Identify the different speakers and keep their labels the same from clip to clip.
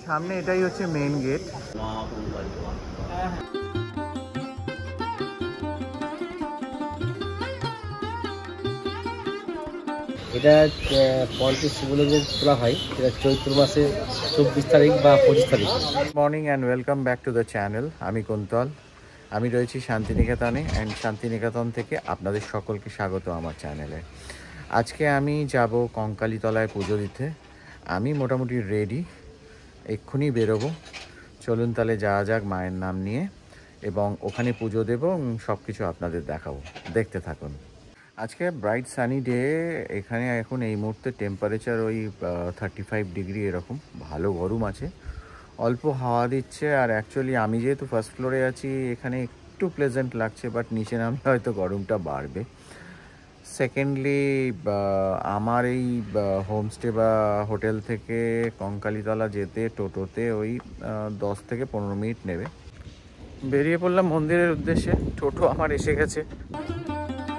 Speaker 1: সামনে এটাই হচ্ছে মেইন গেট।
Speaker 2: এটা 50 শিবলিঙ্গের তোলা হয়, এটা চৈত্র মাসে 24 তারিখ বা 25 তারিখ।
Speaker 1: Morning and welcome back to the channel. আমি কুন্তল, আমি রয়েছি শান্তিনিকেতনে, অ্যান্ড শান্তিনিকেতন থেকে আপনাদের সকলকে স্বাগত আমার চ্যানেলে। আজকে আমি যাব কঙ্কালীতলায় পুজো দিতে। আমি মোটামুটি রেডি, এক্ষুনি বেরোবো। চলুন তাহলে যাওয়া যাক মায়ের নাম নিয়ে, এবং ওখানে পুজো দেবো এবং সব কিছু আপনাদের দেখাবো, দেখতে থাকুন। আজকে ব্রাইট সানি ডে। এখানে এখন এই মুহূর্তে টেম্পারেচার ওই 35 ডিগ্রি এরকম, ভালো গরম আছে, অল্প হাওয়া দিচ্ছে। আর অ্যাকচুয়ালি আমি যেহেতু ফার্স্ট ফ্লোরে আছি, এখানে একটু প্লেজেন্ট লাগছে, বাট নিচে নামলে হয়তো গরমটা বাড়বে। সেকেন্ডলি, আমার এই হোমস্টে বা হোটেল থেকে কঙ্কালীতলা যেতে টোটোতে ওই 10 থেকে 15 মিনিট নেবে। বেরিয়ে পড়লাম মন্দিরের উদ্দেশ্যে। টোটো আমার এসে গেছে।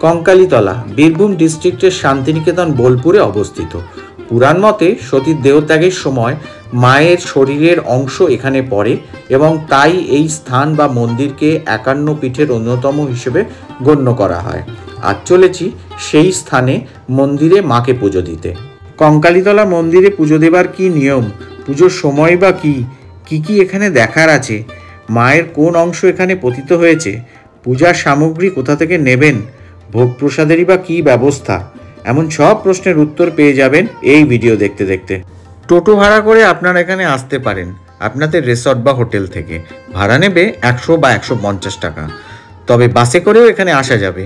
Speaker 3: কঙ্কালীতলা বীরভূম ডিস্ট্রিক্টের শান্তিনিকেতন বোলপুরে অবস্থিত। পুরাণ মতে সতীর দেহত্যাগের সময় মায়ের শরীরের অংশ এখানে পড়ে, এবং তাই এই স্থান বা মন্দিরকে 51 পীঠের অন্যতম হিসেবে গণ্য করা হয়। আজ চলেছি সেই স্থানে মন্দিরে মাকে পুজো দিতে। কঙ্কালীতলা মন্দিরে পুজো দেবার কি নিয়ম, পুজোর সময় বা কি এখানে দেখার আছে, মায়ের কোন অংশ এখানে পতিত হয়েছে, পূজার সামগ্রী কোথা থেকে নেবেন, ভোগ প্রসাদেরই বা কী ব্যবস্থা, এমন সব প্রশ্নের উত্তর পেয়ে যাবেন এই ভিডিও দেখতে দেখতে। টোটো ভাড়া করে আপনারা এখানে আসতে পারেন আপনাদের রিসর্ট বা হোটেল থেকে। ভাড়া নেবে 100 বা 150 টাকা। তবে বাসে করেও এখানে আসা যাবে।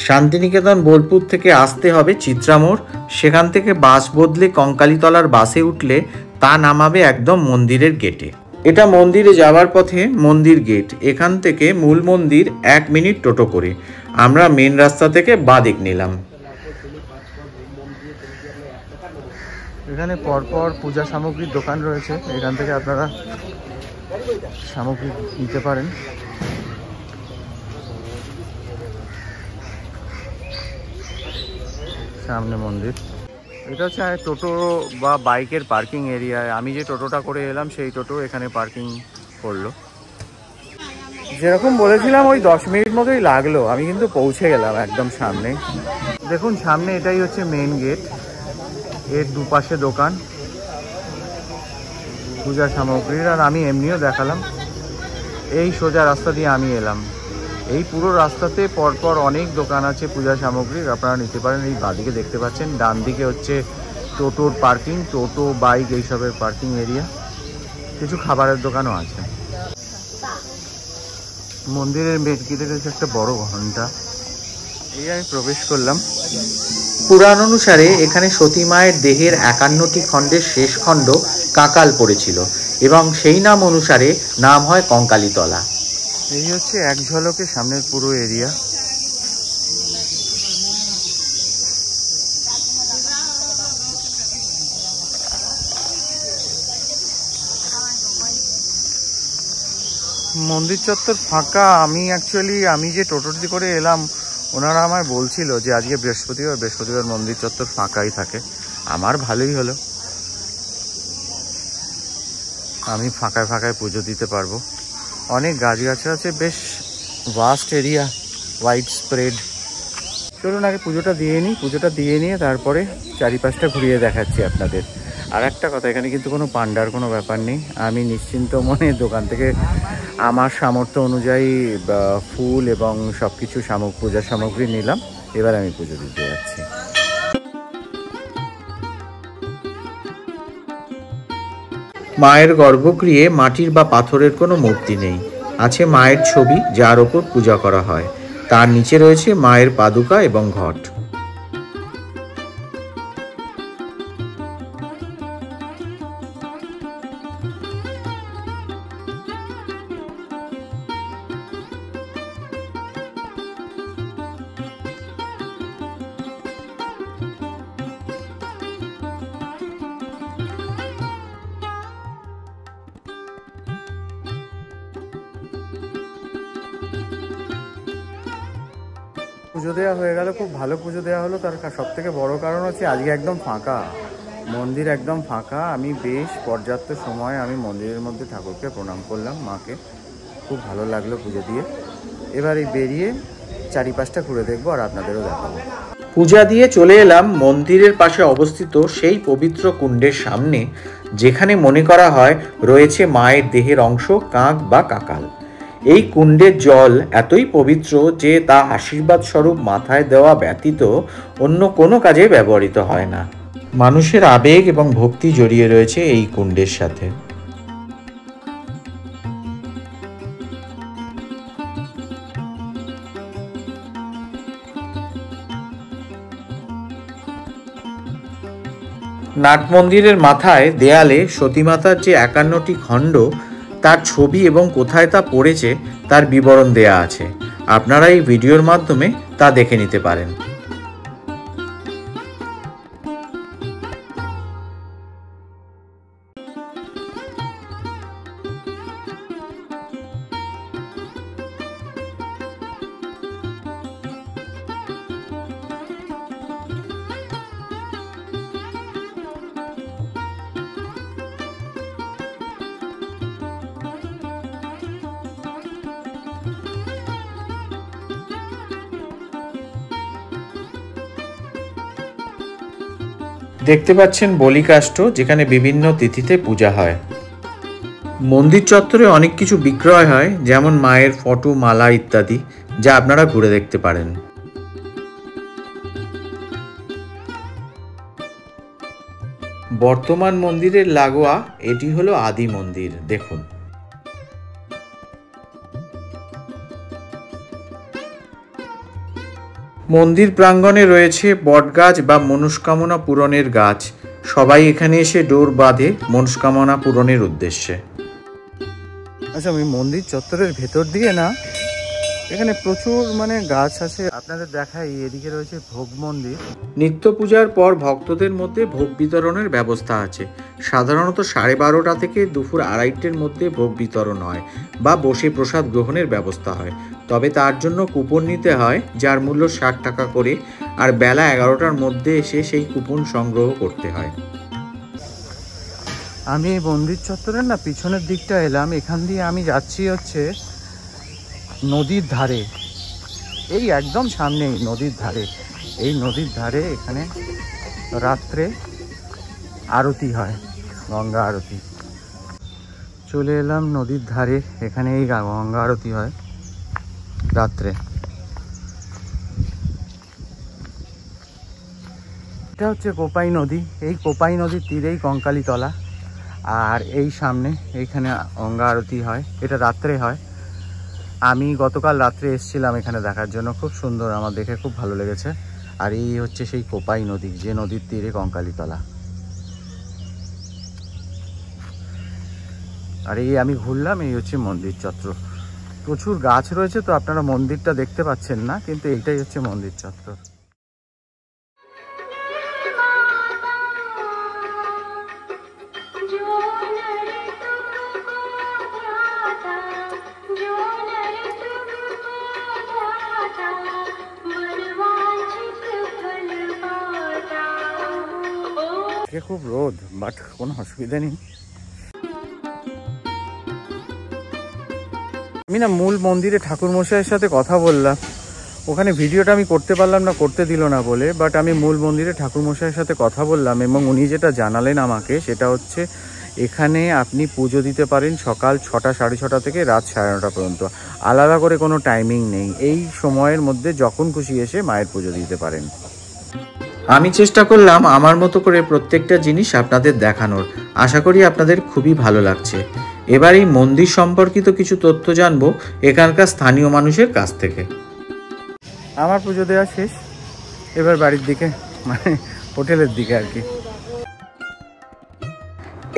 Speaker 3: শান্তিনিকেতন বোলপুর থেকে আসতে হবে চিত্রামোড়, সেখান থেকে বাস বদলে কঙ্কালীতলার বাসে উঠলে তা নামাবে একদম মন্দিরের গেটে। এটা মন্দিরে যাওয়ার পথে মন্দির গেট। এখান থেকে মূল মন্দির 1 মিনিট টোটো করে। আমরা মেন রাস্তা থেকে বাঁ দিক নিলাম।
Speaker 1: এখানে পরপর পূজা সামগ্রীর দোকান রয়েছে, এখান থেকে আপনারা সামগ্রী নিতে পারেন। সামনে মন্দির। এটা হচ্ছে টোটো বা বাইকের পার্কিং এরিয়ায়। আমি যে টোটোটা করে এলাম সেই টোটো এখানে পার্কিং করলো। যেরকম বলেছিলাম ওই 10 মিনিট মতোই লাগলো, আমি কিন্তু পৌঁছে গেলাম একদম সামনে। দেখুন সামনে এটাই হচ্ছে মেইন গেট। এর দুপাশে দোকান পূজা সামগ্রীর, আর আমি এমনিও দেখালাম। এই সোজা রাস্তা দিয়ে আমি এলাম। এই পুরো রাস্তাতে পরপর অনেক দোকান আছে পূজা সামগ্রীর, আপনারা নিতে পারেন। এই বাঁদিকে দেখতে পাচ্ছেন, ডান দিকে হচ্ছে টোটোর পার্কিং, টোটো বাইক এইসবের পার্কিং এরিয়া। কিছু খাবারের দোকানও আছে। মন্দিরের মেন গেটের কাছে একটা বড় ঘন্টা। এই আমি প্রবেশ করলাম।
Speaker 3: পুরাণ অনুসারে এখানে সতী মায়ের দেহের 51টি খণ্ডের শেষ খণ্ড কাকাল পড়েছিল, এবং সেই নাম অনুসারে নাম হয় কঙ্কালীতলা।
Speaker 1: এই হচ্ছে এক ঝলকে সামনের পুরো এরিয়া। মন্দির চত্বর ফাঁকা। আমি যে টোটোটি করে এলাম, ওনারা আমায় বলছিল যে আজকে বৃহস্পতিবার মন্দির চত্বর ফাঁকাই থাকে। আমার ভালোই হলো, আমি ফাঁকায় পুজো দিতে পারবো। অনেক গাছগাছরা আছে, বেশ ভাস্ট এরিয়া, ওয়াইড স্প্রেড। চলুন আগে পুজোটা দিয়ে নিয়ে তারপরে চারিপাশটা ঘুরিয়ে দেখাচ্ছি আপনাদের। আর একটা কথা, এখানে কিন্তু কোনো পান্ডার কোনো ব্যাপার নেই। আমি নিশ্চিন্ত মনে দোকান থেকে আমার সামর্থ্য অনুযায়ী ফুল এবং সব কিছু পূজার সামগ্রী নিলাম। এবার আমি পুজো দিতে যাচ্ছি।
Speaker 3: মায়ের গর্ভগৃহে মাটির বা পাথরের কোনো মূর্তি নেই। আছে মায়ের ছবি, যার ওপর পূজা করা হয়। তার নিচে রয়েছে মায়ের পাদুকা এবং ঘট।
Speaker 1: পুজো দেওয়া হয়ে গেল, খুব ভালো পুজো দেওয়া হলো। তার সব থেকে বড় কারণ হচ্ছে আজকে একদম ফাঁকা, মন্দির একদম ফাঁকা। আমি বেশ পর্যাপ্ত সময় আমি মন্দিরের মধ্যে ঠাকুরকে প্রণাম করলাম, মাকে। খুব ভালো লাগলো পুজো দিয়ে। এবার এই বেরিয়ে চারিপাশটা ঘুরে দেখবো আর আপনাদেরও দেখাবো।
Speaker 3: পূজা দিয়ে চলে এলাম মন্দিরের পাশে অবস্থিত সেই পবিত্র কুণ্ডের সামনে, যেখানে মনে করা হয় রয়েছে মায়ের দেহের অংশ, কাক বা কাকাল। এই কুণ্ডের জল এতই পবিত্র যে তা আশীর্বাদ স্বরূপ মাথায় দেওয়া ব্যতীত অন্য কোনো কাজে ব্যবহৃত হয় না। মানুষের আবেগ এবং ভক্তি জড়িয়ে রয়েছে এই কুণ্ডের সাথে। নাট মন্দিরের মাথায় দেয়ালে সতীমাতার যে 51টি খণ্ড, তার ছবি এবং কোথায় তা পড়েছে তার বিবরণ দেয়া আছে। আপনারা এই ভিডিওর মাধ্যমে তা দেখে নিতে পারেন। দেখতে পাচ্ছেন বলিকাষ্ঠ, যেখানে বিভিন্ন তিথিতে পূজা হয়। মন্দির চত্বরে অনেক কিছু বিক্রয় হয়, যেমন মায়ের ফটো, মালা ইত্যাদি, যা আপনারা ঘুরে দেখতে পারেন। বর্তমান মন্দিরের লাগোয়া এটি হলো আদি মন্দির। দেখুন, মন্দির প্রাঙ্গণে রয়েছে বটগাছ বা মনস্কামনা পূরণের গাছ। সবাই এখানে এসে ডোর বাঁধে মনস্কামনা পূরণের উদ্দেশ্যে।
Speaker 1: আচ্ছা, আমি মন্দির চত্বরের ভেতর দিয়ে না, এখানে প্রচুর গাছ আছে। আপনাদের দেখাই, এদিকে রয়েছে ভোগ মন্দির।
Speaker 3: নিত্য পূজার পর ভক্তদের মধ্যে ভোগ বিতরণের ব্যবস্থা আছে। সাধারণত 12:30 থেকে দুপুর 2:30-এর মধ্যে ভোগ বিতরণ হয় বা বসে প্রসাদ গ্রহণের ব্যবস্থা হয়। তবে তার জন্য কুপন নিতে হয়, যার মূল্য 60 টাকা করে, আর বেলা 11টার মধ্যে এসে সেই কুপন সংগ্রহ করতে হয়।
Speaker 1: আমি এই মন্দির চত্বরের পিছনের দিকটা এলাম। এখান দিয়ে আমি যাচ্ছি হচ্ছে নদীর ধারে। এই একদম সামনেই নদীর ধারে। এই নদীর ধারে এখানে রাত্রে আরতি হয়, গঙ্গা আরতি। চলে এলাম নদীর ধারে, এখানে এই গঙ্গা আরতি হয় রাত্রে। এটা হচ্ছে কোপাই নদী। এই কোপাই নদীর তীরেই কঙ্কালীতলা, আর এই সামনে এইখানে গঙ্গা আরতি হয়। এটা রাত্রে হয়। আমি গতকাল রাত্রে এসেছিলাম এখানে দেখার জন্য। খুব সুন্দর, আমার দেখে খুব ভালো লেগেছে। আর এই হচ্ছে সেই কোপাই নদী, যে নদীর তীরে কঙ্কালীতলা। আর এই আমি ঘুরলাম, এই হচ্ছে মন্দির চত্বর। প্রচুর গাছ রয়েছে, তো আপনারা মন্দিরটা দেখতে পাচ্ছেন না, কিন্তু এইটাই হচ্ছে মন্দির চত্বর। খুব রোদ, বাট কোনো অসুবিধা নেই। আমি মূল মন্দিরে ঠাকুর মশাইয়ের সাথে কথা বললাম। ওখানে ভিডিওটা আমি করতে পারলাম না, করতে দিল না বলে। বাট আমি মূল মন্দিরে ঠাকুর মশাইয়ের সাথে কথা বললাম, এবং উনি যেটা জানালেন আমাকে সেটা হচ্ছে এখানে আপনি পুজো দিতে পারেন সকাল 6টা, 6:30 থেকে রাত 9:30 পর্যন্ত। আলাদা করে কোনো টাইমিং নেই। এই সময়ের মধ্যে যখন খুশি এসে মায়ের পুজো দিতে পারেন।
Speaker 3: আমি চেষ্টা করলাম আমার মতো করে প্রত্যেকটা জিনিস আপনাদের দেখানোর। আশা করি আপনাদের খুবই ভালো লাগছে। এবার এই মন্দির সম্পর্কিত কিছু তথ্য জানবো এখানকার স্থানীয় মানুষের কাছ থেকে।
Speaker 1: আমার পুজো দেওয়া শেষ, এবার বাড়ির দিকে, হোটেলের দিকে আর কি।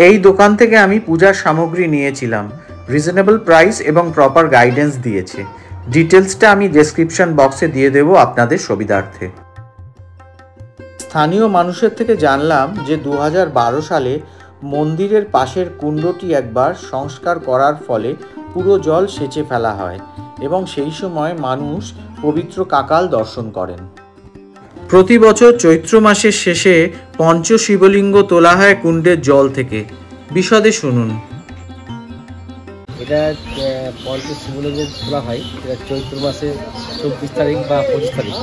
Speaker 3: এই দোকান থেকে আমি পূজার সামগ্রী নিয়েছিলাম। রিজনেবল প্রাইস এবং প্রপার গাইডেন্স দিয়েছে। ডিটেলসটা আমি ডেসক্রিপশন বক্সে দিয়ে দেবো আপনাদের সুবিধার্থে। স্থানীয় মানুষের থেকে জানলাম যে 2012 সালে মন্দিরের পাশের কুণ্ডটি একবার সংস্কার করার ফলে পুরো জল সেচে ফেলা হয়, এবং সেই সময় মানুষ পবিত্র কাকাল দর্শন করেন। প্রতি বছর চৈত্র মাসের শেষে পঞ্চ শিবলিঙ্গ তোলা হয় কুণ্ডের জল থেকে। বিশদে শুনুন।
Speaker 2: এটা পঞ্চাশ শিবলিঙ্গ তোলা হয়, এটা চৈত্র মাসে 24 তারিখ বা 25 তারিখ।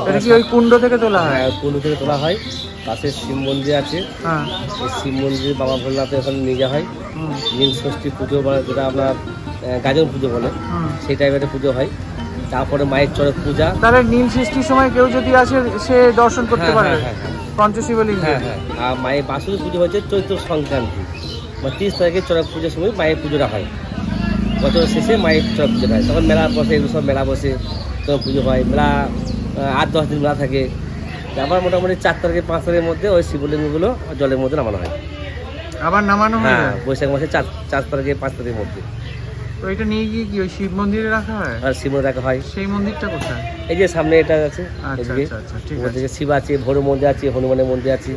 Speaker 1: এটা কি ওই কুণ্ড থেকে তোলা হয়?
Speaker 2: কুণ্ড থেকে তোলা হয়। পাশে শিব মন্দির আছে,
Speaker 1: হ্যাঁ।
Speaker 2: এই শিব মন্দির বাবা ভোলানাথের ওখানে নিয়ে যাওয়া হয়। নীল ষষ্ঠী পুজো বলে, যেটা আপনার গাজন পুজো বলে, সেই টাইপের পুজো হয়। তারপরে মায়ের চড়ক পূজা।
Speaker 1: তাহলে নীল ষষ্ঠীর সময় কেউ যদি আসে সে দর্শন করতে পারবে পঞ্চশিবলিঙ্গ।
Speaker 2: আর মায়ের বাসুদেব পুজো হচ্ছে চৈত্র সংক্রান্তি বা 30 তারিখে চড়ক পুজোর সময় মায়ের পুজোটা হয়। বছরের শেষে মায়ের চড়ক পুজোটা হয়, তখন মেলা বসে, এগুলো সব মেলা বসে, তখন পুজো হয়। মেলা 8-10 দিন মেলা থাকে। আবার মোটামুটি 4 তারিখে 5 তারিখের মধ্যে ওই শিবলিঙ্গগুলো জলের মধ্যে নামানো হয়।
Speaker 1: আবার নামানো হয়?
Speaker 2: হ্যাঁ, বৈশাখ মাসে 4 তারিখে 5 তারিখের মধ্যে।
Speaker 1: তো এটা নিয়ে গিয়ে কি ওই শিব মন্দিরে রাখা হয়?
Speaker 2: আর শিব মন্দিরে রাখা হয়।
Speaker 1: সেই মন্দিরটা কোথায়?
Speaker 2: এই যে সামনে এটা আছে,
Speaker 1: আচ্ছা
Speaker 2: এদিকে
Speaker 1: আচ্ছা আচ্ছা, ঠিক আছে।
Speaker 2: শিব আছে, ভৈরব মন্দির আছে, হনুমানের মন্দির আছে।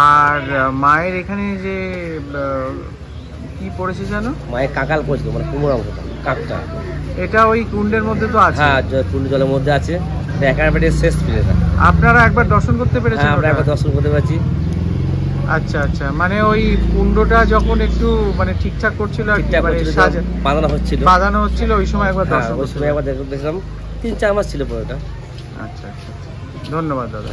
Speaker 1: আর মায়ের এখানে যে কি পড়েছে জানো?
Speaker 2: মায়ের কাকাল পড়েছিল, মানে কুমোর অংশটা, কাকটা।
Speaker 1: এটা ওই কুণ্ডের মধ্যে তো আছে?
Speaker 2: হ্যাঁ, কুণ্ড জলের মধ্যে আছে। একেবারে শেষ ফিরে।
Speaker 1: আপনারা একবার দর্শন করতে পেরেছেন?
Speaker 2: হ্যাঁ, আমরা একবার দর্শন করতে পারছি।
Speaker 1: আচ্ছা আচ্ছা, মানে ওই কুণ্ডটা যখন একটু মানে ঠিকঠাক করছিল, বাঁধানো হচ্ছিল, ওই সময় একবার দর্শন,
Speaker 2: ওই সময় একবার দেখলাম। 3-4 মাস ছিল পুরোটা।
Speaker 1: আচ্ছা আচ্ছা, ধন্যবাদ দাদা।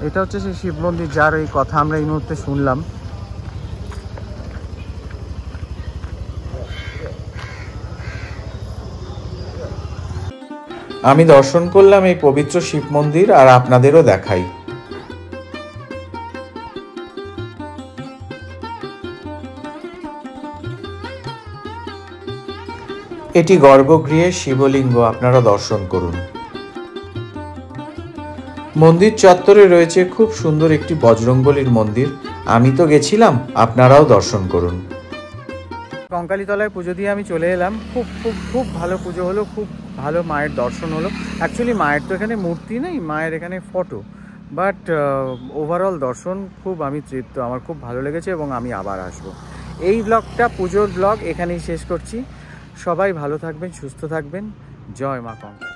Speaker 1: এটা হচ্ছে সেই শিব মন্দির যার এই কথা আমরা এই মুহূর্তে শুনলাম।
Speaker 3: আমি দর্শন করলাম এই পবিত্র শিব মন্দির, আর আপনাদেরও দেখাই। এটি গর্ভগৃহের শিবলিঙ্গ, আপনারা দর্শন করুন। মন্দির চত্বরে রয়েছে খুব সুন্দর একটি বজরংবলীর মন্দির। আমি তো গেছিলাম, আপনারাও দর্শন করুন।
Speaker 1: কঙ্কালীতলায় পুজো দিয়ে আমি চলে এলাম। খুব খুব খুব ভালো পুজো হলো, খুব ভালো মায়ের দর্শন হলো। অ্যাকচুয়ালি মায়ের তো এখানে মূর্তি নেই, মায়ের এখানে ফটো, বাট ওভারঅল দর্শন খুব আমি তৃপ্ত, আমার খুব ভালো লেগেছে এবং আমি আবার আসবো। এই ব্লগটা, পুজোর ব্লগ এখানেই শেষ করছি। সবাই ভালো থাকবেন, সুস্থ থাকবেন। জয় মা কঙ্কালী।